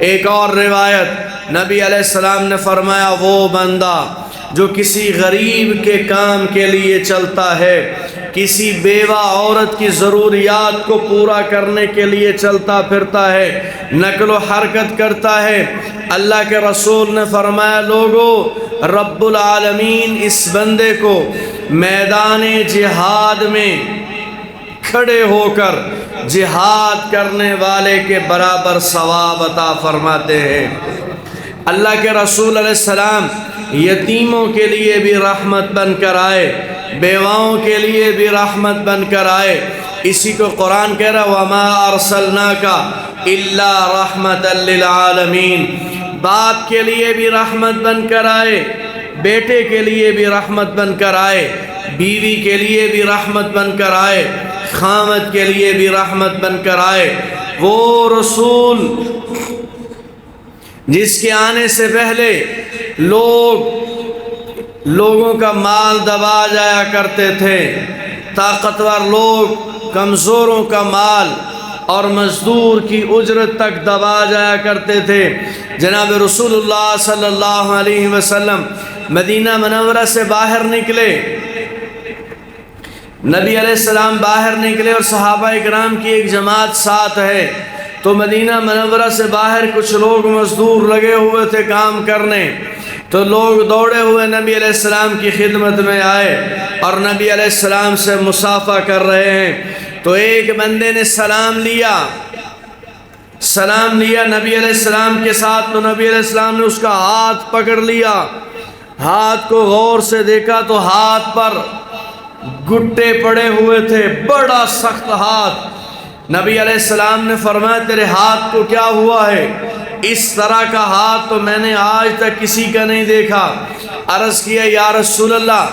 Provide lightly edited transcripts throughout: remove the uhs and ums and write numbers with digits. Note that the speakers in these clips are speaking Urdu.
ایک اور روایت نبی علیہ السلام نے فرمایا وہ بندہ جو کسی غریب کے کام کے لیے چلتا ہے، کسی بیوہ عورت کی ضروریات کو پورا کرنے کے لیے چلتا پھرتا ہے، نقل و حرکت کرتا ہے، اللہ کے رسول نے فرمایا لوگو رب العالمین اس بندے کو میدان جہاد میں کھڑے ہو کر جہاد کرنے والے کے برابر ثواب عطا فرماتے ہیں۔ اللہ کے رسول علیہ السلام یتیموں کے لیے بھی رحمت بن کر آئے، بیواؤں کے لیے بھی رحمت بن کر آئے۔ اسی کو قرآن کہہ رہا وَمَا أَرْسَلْنَاكَ إِلَّا رَحْمَةً لِّلْعَالَمِينَ، باپ کے لیے بھی رحمت بن کر آئے، بیٹے کے لیے بھی رحمت بن کر آئے، بیوی کے لیے بھی رحمت بن کر آئے، خامد کے لیے بھی رحمت بن کر آئے۔ وہ رسول جس کے آنے سے پہلے لوگوں کا مال دبا جایا کرتے تھے، طاقتور لوگ کمزوروں کا مال اور مزدور کی اجرت تک دبا جایا کرتے تھے۔ جناب رسول اللہ صلی اللہ علیہ وسلم مدینہ منورہ سے باہر نکلے، نبی علیہ السلام باہر نکلے اور صحابہ اکرام کی ایک جماعت ساتھ ہے، تو مدینہ منورہ سے باہر کچھ لوگ مزدور لگے ہوئے تھے کام کرنے، تو لوگ دوڑے ہوئے نبی علیہ السلام کی خدمت میں آئے اور نبی علیہ السلام سے مصافحہ کر رہے ہیں۔ تو ایک بندے نے سلام لیا نبی علیہ السلام کے ساتھ، تو نبی علیہ السلام نے اس کا ہاتھ پکڑ لیا، ہاتھ کو غور سے دیکھا تو ہاتھ پر گھٹے پڑے ہوئے تھے، بڑا سخت ہاتھ۔ نبی علیہ السلام نے فرمایا تیرے ہاتھ کو کیا ہوا ہے؟ اس طرح کا ہاتھ تو میں نے آج تک کسی کا نہیں دیکھا۔ عرض کیا یا رسول اللہ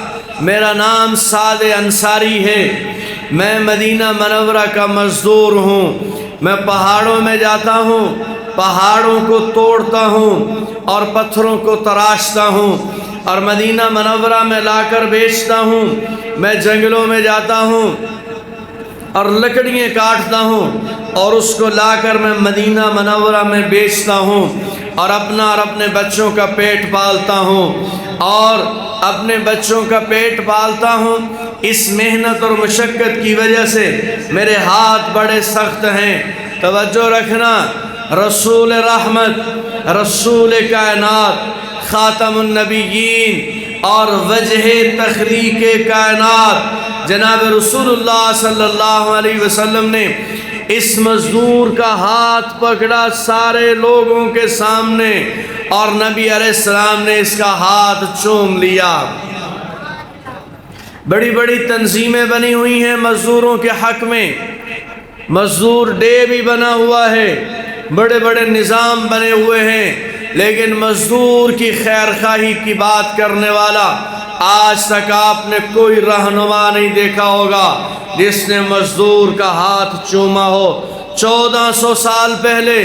میرا نام سعد انصاری ہے، میں مدینہ منورہ کا مزدور ہوں، میں پہاڑوں میں جاتا ہوں، پہاڑوں کو توڑتا ہوں اور پتھروں کو تراشتا ہوں اور مدینہ منورہ میں لا کر بیچتا ہوں، میں جنگلوں میں جاتا ہوں اور لکڑیاں کاٹتا ہوں اور اس کو لا کر میں مدینہ منورہ میں بیچتا ہوں اور اپنا اور اپنے بچوں کا پیٹ پالتا ہوں، اس محنت اور مشقت کی وجہ سے میرے ہاتھ بڑے سخت ہیں۔ توجہ رکھنا، رسول رحمت، رسول کائنات، خاتم النبیین اور وجہ تخلیق کائنات جناب رسول اللہ صلی اللہ علیہ وسلم نے اس مزدور کا ہاتھ پکڑا سارے لوگوں کے سامنے اور نبی علیہ السلام نے اس کا ہاتھ چوم لیا۔ بڑی بڑی تنظیمیں بنی ہوئی ہیں مزدوروں کے حق میں، مزدور ڈے بھی بنا ہوا ہے، بڑے بڑے نظام بنے ہوئے ہیں، لیکن مزدور کی خیر خواہی کی بات کرنے والا آج تک آپ نے کوئی رہنما نہیں دیکھا ہوگا جس نے مزدور کا ہاتھ چوما ہو۔ 1400 سال پہلے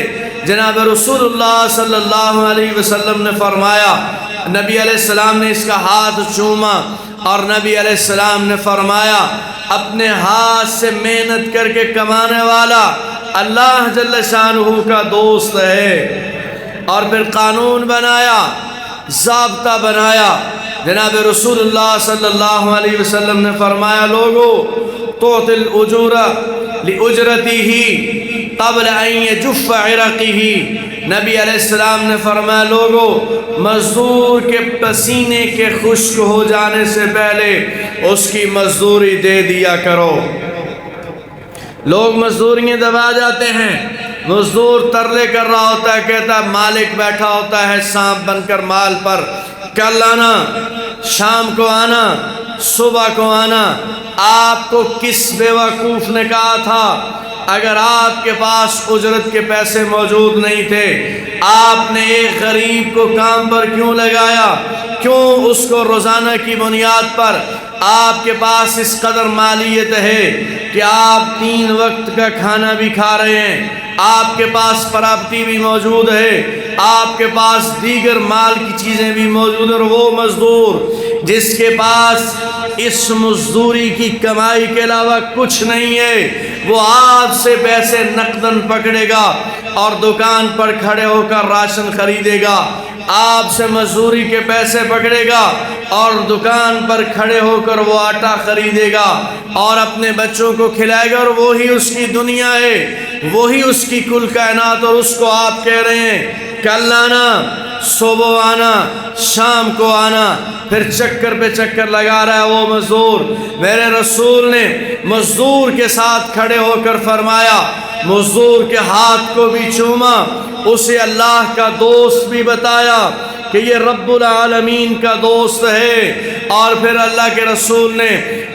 جناب رسول اللہ صلی اللہ علیہ وسلم نے فرمایا، نبی علیہ السلام نے اس کا ہاتھ چوما اور نبی علیہ السلام نے فرمایا اپنے ہاتھ سے محنت کر کے کمانے والا اللہ جل شانہ کا دوست ہے۔ اور پھر قانون بنایا، ضابطہ بنایا، جناب رسول اللہ صلی اللہ علیہ وسلم نے فرمایا لوگو تعطی الاجور لأجرتہ قبل ان یجف عرقہ، نبی علیہ السلام نے فرمایا لوگو مزدور کے پسینے کے خشک ہو جانے سے پہلے اس کی مزدوری دے دیا کرو۔ لوگ مزدوریاں دبا جاتے ہیں، مزدور ترلے کر رہا ہوتا ہے، کہتا ہے مالک بیٹھا ہوتا ہے سانپ بن کر مال پر، کل آنا، شام کو آنا، صبح کو آنا۔ آپ کو کس بیوقوف نے کہا تھا اگر آپ کے پاس اجرت کے پیسے موجود نہیں تھے آپ نے ایک غریب کو کام پر کیوں لگایا؟ کیوں اس کو روزانہ کی بنیاد پر آپ کے پاس اس قدر مالیت ہے کہ آپ 3 وقت کا کھانا بھی کھا رہے ہیں، آپ کے پاس پراپرٹی بھی موجود ہے، آپ کے پاس دیگر مال کی چیزیں بھی موجود ہیں، اور وہ مزدور جس کے پاس اس مزدوری کی کمائی کے علاوہ کچھ نہیں ہے، وہ آپ سے پیسے نقداً پکڑے گا اور دکان پر کھڑے ہو کر راشن خریدے گا، آپ سے مزدوری کے پیسے پکڑے گا اور دکان پر کھڑے ہو کر وہ آٹا خریدے گا اور اپنے بچوں کو کھلائے گا، اور وہی اس کی دنیا ہے، وہی اس کی کل کائنات۔ اور اس کو آپ کہہ رہے ہیں کل آنا، صبح آنا، شام کو آنا، پھر چکر پہ چکر لگا رہا ہے وہ مزدور۔ میرے رسول نے مزدور کے ساتھ کھڑے ہو کر فرمایا، مزدور کے ہاتھ کو بھی چوما، اسے اللہ کا دوست بھی بتایا کہ یہ رب العالمین کا دوست ہے، اور پھر اللہ کے رسول نے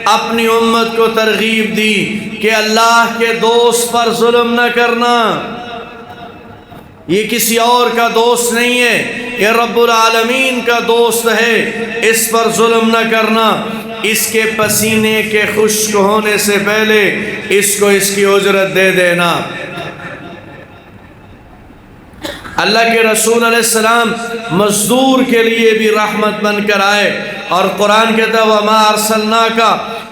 اپنی امت کو ترغیب دی کہ اللہ کے دوست پر ظلم نہ کرنا، یہ کسی اور کا دوست نہیں ہے، یہ رب العالمین کا دوست ہے، اس پر ظلم نہ کرنا، اس کے پسینے کے خشک ہونے سے پہلے اس کو اس کی اجرت دے دینا۔ اللہ کے رسول علیہ السلام مزدور کے لیے بھی رحمت بن کر آئے، اور قرآن کہتا ہے وَمَا أَرْسَلْنَاكَ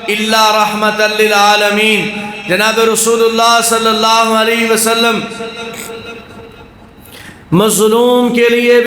إِلَّا رَحْمَةً لِلْعَالَمِينَ۔ جناب رسول اللہ صلی اللہ علیہ وسلم مظلوم کے لیے